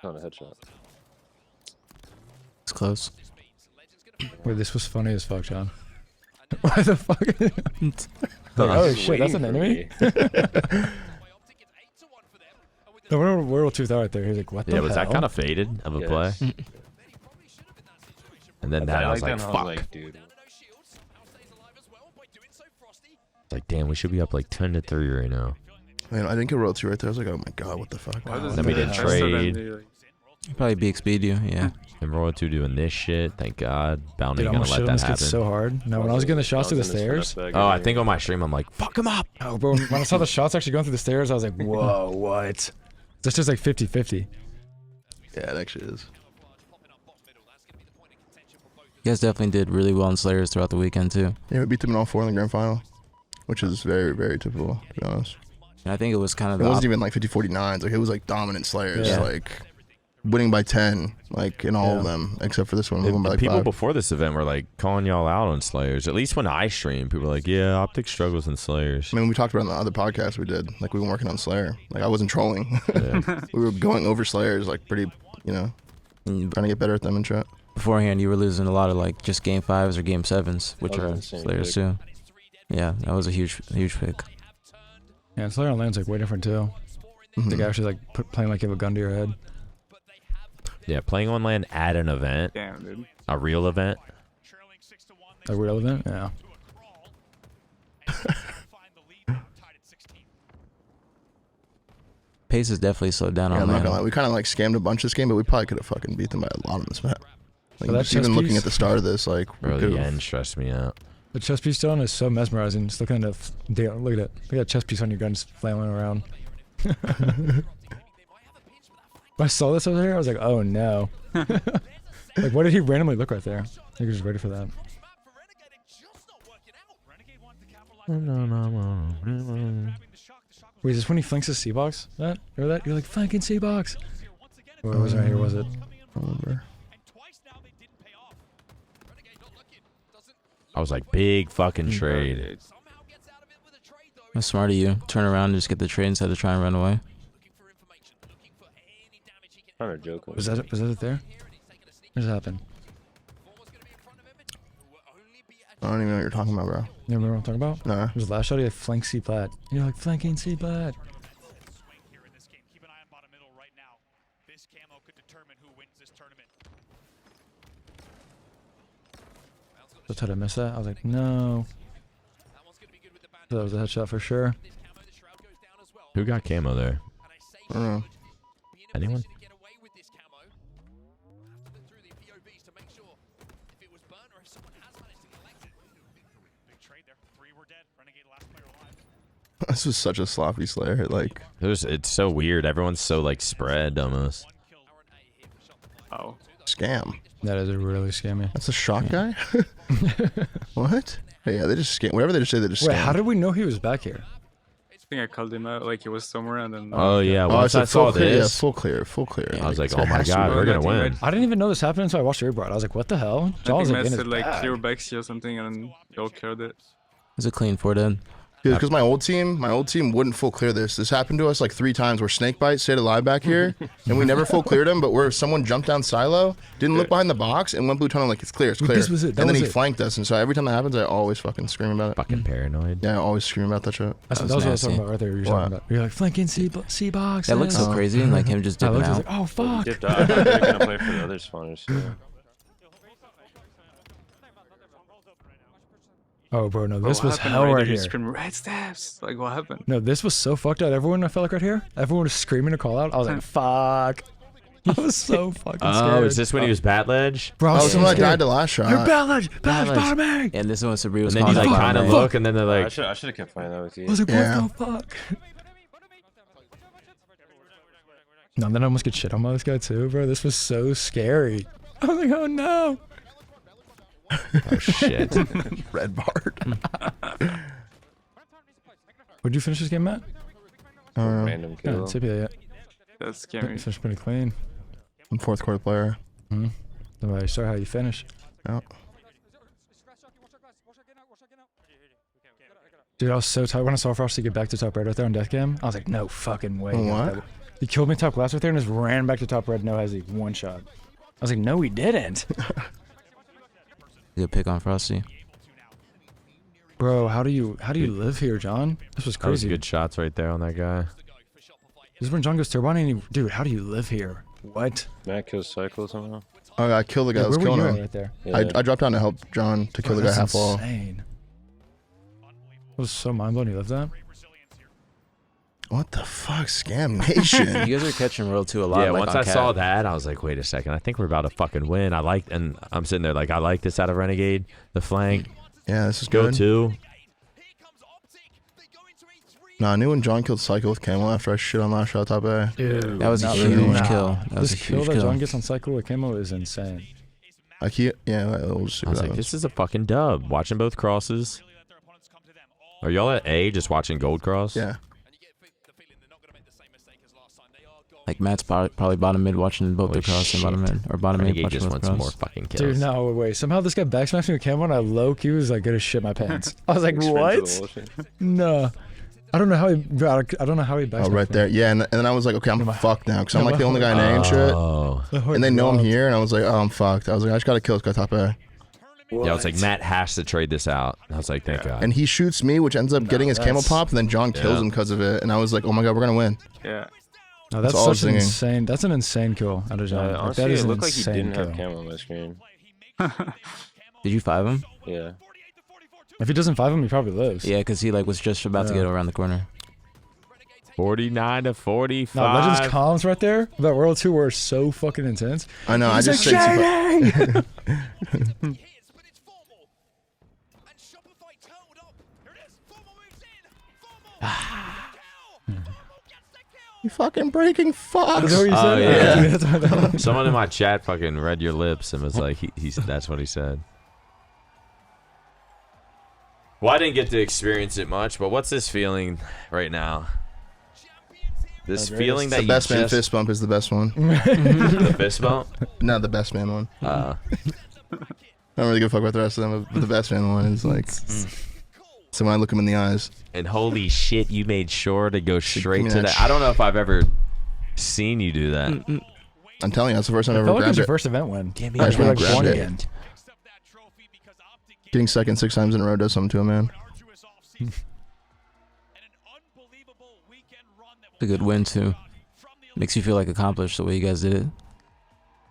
Not a headshot. It's close. Wait, this was funny as fuck, John. Why the fuck? Oh, oh Just shit, that's an waiting enemy? for me. No, we're World 2000 right there. He's like, what the Yeah, hell? was that kind of faded of a play? Yes. And then that I was like, that, and fuck. I was like, dude. It's like, damn, we should be up like 10-3 right now. Man, I didn't get Roll 2 right there. I was like, oh my god, what the fuck? Why does Then we the did faster than trade. the, like, Probably BXB'd you, yeah. And Royal 2 doing this shit. Thank God. Bound Dude, ain't I gonna almost let shit on that this kid happen. so hard. No, when I was getting the shots through the stairs. Oh, I think on my stream I'm like, fuck him up. Oh, bro, when I saw the shots actually going through the stairs, I was like, whoa, what? That's just like 50-50. Yeah, it actually is. You guys definitely did really well in Slayers throughout the weekend, too. Yeah, we beat them in all 4 in the grand final, which is very, very typical, to be honest. And I think it was kind of It wasn't even like 50-49s. Like it was like dominant Slayers. Yeah. Like winning by 10, like in all of them, except for this one. We won by like people 5. before this event were like calling y'all out on Slayers. At least when I stream, people were like, "Yeah, OpTic struggles in Slayers." I mean, we talked about it on the other podcast we did. Like we were working on Slayer. Like I wasn't trolling. Yeah. We were going over Slayers like pretty, trying to get better at them and shit. beforehand, you were losing a lot of like just game 5s or game 7s, which That was are insane Slayers pick. too. Yeah, that was a huge pick. Yeah, and Slayer on land's like way different too. Mhm. The guy actually like playing like you have a gun to your head. Yeah, playing on land at an event, Damn, dude. a real event. Like relevant, yeah. Pace is definitely slowed down Yeah, on I'm not land. gonna lie. We kind of like scammed a bunch this game, but we probably could have fucking beat them by a lot on this map. Like, So that just even chess looking piece- at the start of this, like we Bro, the could've- end stressed me out. The chest piece stone is so mesmerizing. Just looking at it, look at it. Look at that chest piece on your gun just flailing around. When I saw this over here, I was like, oh no. Like, what did he randomly look right there? I think he was just ready for that. Wait, is this when he flanks his C-box? That? Remember that? You're like, flanking C-box. Or was it right here, was it? I remember. I was like, big fucking trade. That's smart of you. Turn around and just get the trade instead of trying to run away. Kind of joke. Was that it there? What just happened? I don't even know what you're talking about, bro. You remember what I'm talking about? Nah. It was the last shot, he had flank C-plat. You're like, flanking C-plat. Just had to miss that. I was like, no. That was a headshot for sure. Who got camo there? I don't know. Anyone? This was such a sloppy Slayer. Like, It's so weird. Everyone's so like spread almost. Oh. scam. That is a really scammy. That's a shot guy? What? Hey, yeah, they just scam. Whatever they just say, they just Wait, scam. how did we know he was back here? I think I called him out like he was somewhere and then. Oh yeah, Oh, once I I said full saw clear. Yeah, this, full clear, full clear. I was like, it oh my has to god, be. we're gonna Nothing win. red. I didn't even know this happened until I watched the rebroad. I was like, what the hell? I Jaws think like Matt in his said like bag. clear backsy or something and then y'all cleared it. It's a clean 4 dead. Because my old team wouldn't full clear this. This happened to us like 3 times where Snakebite stayed alive back here, and we never full cleared him. But where someone jumped down silo, didn't look behind the box, and went blue tunnel like it's clear, it's clear. This was it, that and then was he it. flanked us, and so every time that happens, I always fucking scream about it. Fucking paranoid. Yeah, I always scream about that shit. That's, That that was was what I was talking nasty. about right there. You're What? talking about. You're like flanking C-box. That looks so crazy, and like him just I dipping looked, I was out. like, oh fuck. Dipped out. I thought they were gonna play for the other spawners. So. Oh, bro, no, Bro, this what was happened hell right right there? You here. screamed red steps. Like what happened? No, this was so fucked up. Everyone, I felt like right here, everyone was screaming to call out. I was like, fuck. I was so fucking scared. Oh, is this when he was bat ledge? Bro, I Oh, was so someone scared. died the last shot. You're Balladge! Balladge, Balladge. bottom me! And this is when Sabri And was then you calling like out kind of bottom A. look, and then they're I like, should have kept playing that with you. I was like, Yeah. what the fuck? No, then I almost get shit on by this guy too, bro. This was so scary. I was like, oh no. oh shit. Red Bart. Would you finish this game, Matt? Random Yeah, kill. tip yeah. That's You scary. finished pretty clean. I'm fourth quarter player. Somebody start how you finish. Yeah. Dude, I was so tired when I saw Frosty get back to top red right there on death cam. I was like, no fucking way. What? He killed me top glass right there and just ran back to top red, no hezzy, one shot. I was like, no, he didn't. Good pick on Frosty. Bro, how do you live here, John? This was That was crazy. good shots right there on that guy. This is when John goes turbo and he, dude, how do you live here? What? Matt kills Cycle somehow. Oh, I killed the guy that was where were killing you him. at right there? Yeah. I dropped down to help John to kill Bro, the guy that's half wall. insane. It was so mind blowing you lived that. What the fuck, Scam Nation? You guys are catching roll too a lot. Yeah, like once on I Cat. saw that, I was like, wait a second. I think we're about to fucking win. And I'm sitting there like, I like this out of Renegade. The flank. Yeah, this is Go good. to. Nah, I knew when John killed Cycle with Camo after I shit on last shot top A. Dude, That was a not huge really. kill. That was This a kill huge that kill. John gets on cycle with camo is insane. We'll just see I what was like, happens. this is a fucking dub. Watching both crosses. Are y'all at A just watching gold cross? Yeah. Like Matt's probably bottom mid watching both the cross and bottom mid, or bottom mid Renegade watching just both wants cross. more fucking kills. Dude, no way. Somehow this guy backsmashed me with camo, and I low-key was like, gonna shit my pants. I was like, what? No. I don't know how he backsmashed Oh, right there. Yeah, and then I was like, okay, I'm fucked now because I'm like the only guy in A and shit. Oh. And they know I'm here, and I was like, oh, I'm fucked. I was like, I just gotta kill this guy top A. Yeah, I was like, Matt has to trade this out. I was like, thank God. And he shoots me, which ends up getting his camo that's- pop, and then John kills him because of it. And I was like, oh my god, we're gonna win. Yeah. No, That's that's all I was such an thinking. insane. That's an insane kill out of John. Like, Honestly, that is it an looked like he insane didn't kill. have camo on my screen. Did you 5 him? Yeah. If he doesn't 5 him, he probably lives. Yeah, because he like was just about to Yeah. get around the corner. 49 to 45. No, Legends comms right there. That World 2 were so fucking intense. I know. I He's just like, said you fucking breaking fucks. Is that what you Oh, said? yeah. That's what I thought. Someone in my chat fucking read your lips and was like, he that's what he said. Well, I didn't get to experience it much, but what's this feeling right now? This feeling that The you best man just... fist bump is the best one. The fist bump? No, the best man one. Uh, I don't really give a fuck about the rest of them, but the best man one is like. So when I look him in the eyes, and holy shit, you made sure to go straight me to that that. I don't know if I've ever seen you do that. I'm telling you, that's the first time I I ever felt like it was grabbed your it. first event win. Give me I just You're wanna like grab born it. again. Getting second 6 times in a row does something to a man. It's a good win too. Makes you feel like accomplished the way you guys did it.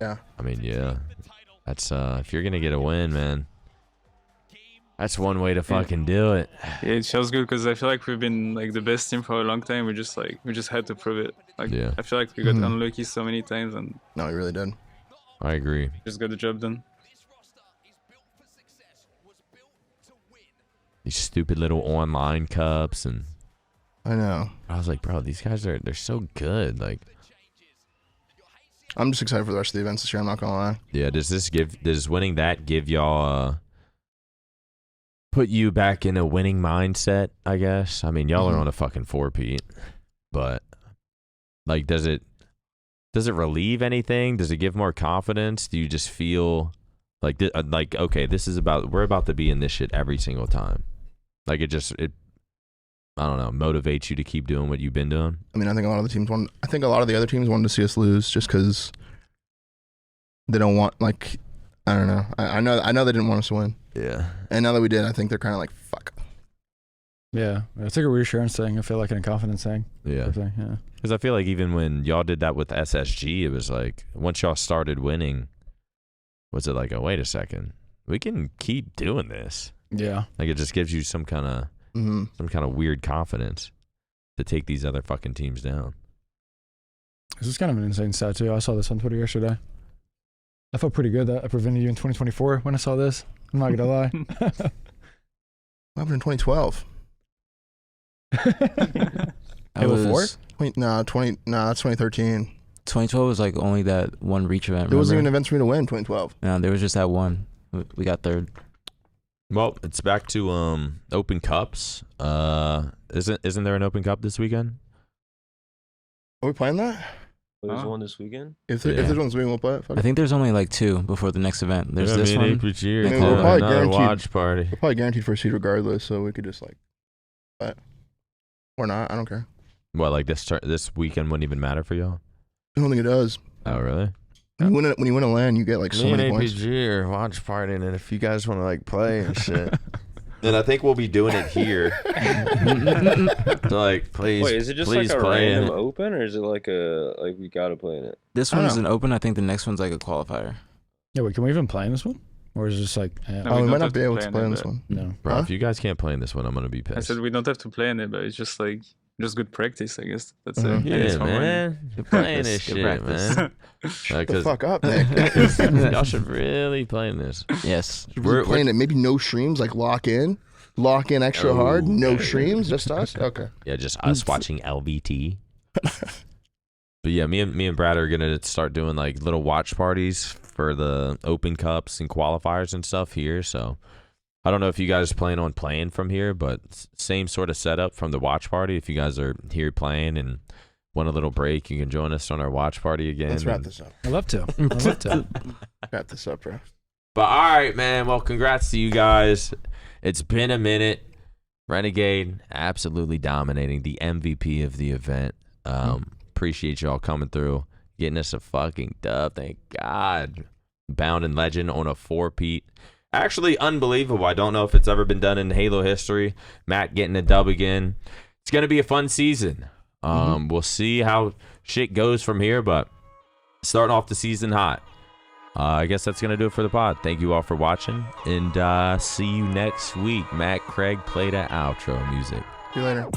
Yeah. I mean, yeah. That's if you're gonna get a win, man. That's one way to fucking do it. Yeah, it feels good because I feel like we've been like the best team for a long time. We just had to prove it. Like Yeah. I feel like we got Mhm. unlucky so many times and No, he really did. I agree. just got the job done. These stupid little online cups, and I know. I was like, bro, these guys they're so good. Like, I'm just excited for the rest of the events this year. I'm not gonna lie. yeah, does winning that give y'all put you back in a winning mindset, I guess? I mean, y'all are Mhm. on a fucking 4-peat, but like, does it relieve anything? Does it give more confidence? Do you just feel like okay, we're about to be in this shit every single time? Like, it I don't know, motivates you to keep doing what you've been doing? I mean, I think a lot of the other teams wanted to see us lose just because they don't want, like, I don't know. I know they didn't want us to win, Yeah. and now that we did, I think they're kind of like, fuck. Yeah, it's like a reassurance thing. I feel like, and a confidence thing. Yeah. Thing. Yeah. Because I feel like even when y'all did that with SSG, it was like, once y'all started winning, was it like, oh, wait a second, we can keep doing this? Yeah. Like, it just gives you some kind of weird confidence to take these other fucking teams down. This is kind of an insane stat too. I saw this on Twitter yesterday. I felt pretty good that I prevented you in 2024 when I saw this. I'm not gonna lie. What happened in 2012? Halo 4? That's 2013. 2012 was like only that one reach event. There wasn't even remember? events for me to win. 2012. No, there was just that one. We got third. Well, it's back to Open Cups. Isn't there an Open Cup this weekend? Are we playing that? There's Oh. one this weekend. If Yeah. there's one's we'll play it. Fuck I it. think there's only like 2 before the next event. There's this one. APG, I mean, we're probably another guaranteed- watch party. We're probably guaranteed for a seat regardless, so we could just like, but or not. I don't care. What, like this weekend wouldn't even matter for y'all? I don't think it does. Oh, really? When you win a LAN, you get like so many points. are watch partying, and if you guys want to like play and shit, then I think we'll be doing it here. So, like, please, Wait, is it just please like a play in random it. open, or is it like we gotta play in it? This I don't one's know. an open. I think the next one's like a qualifier. Yeah, wait, can we even play in this one? Or is it just like, No, Oh, we don't might have not be to able play to in play it, on this but- one. no. Bro, Huh? if you guys can't play in this one, I'm gonna be I pissed. said we don't have to play in it, but it's just like just good practice, I guess. That's Mhm. it. And it's Yeah, for winning. man, you're playing this Good shit, practice. man. Shut the fuck up, Nick. Y'all should really play in this. Yes. We're playing it. Maybe no streams. Like lock in extra hard. No streams, just us. Okay. Yeah, just us watching LVT. But yeah, me and Brad are gonna start doing like little watch parties for the Open Cups and qualifiers and stuff here. So I don't know if you guys plan on playing from here, but same sort of setup from the watch party. If you guys are here playing and want a little break, you can join us on our watch party again. Let's wrap this up. I'd love to. I'd love to. Wrap this up, bro. But all right, man. Well, congrats to you guys. It's been a minute. Renegade absolutely dominating, the MVP of the event. Appreciate y'all coming through, getting us a fucking dub. Thank God. Bound and Legend on a 4-peat. Actually unbelievable. I don't know if it's ever been done in Halo history. Matt getting a dub again. It's going to be a fun season. We'll see how shit goes from here, but starting off the season hot. I guess that's going to do it for the pod. Thank you all for watching, and see you next week. Matt, Craig, play that outro music. See you later.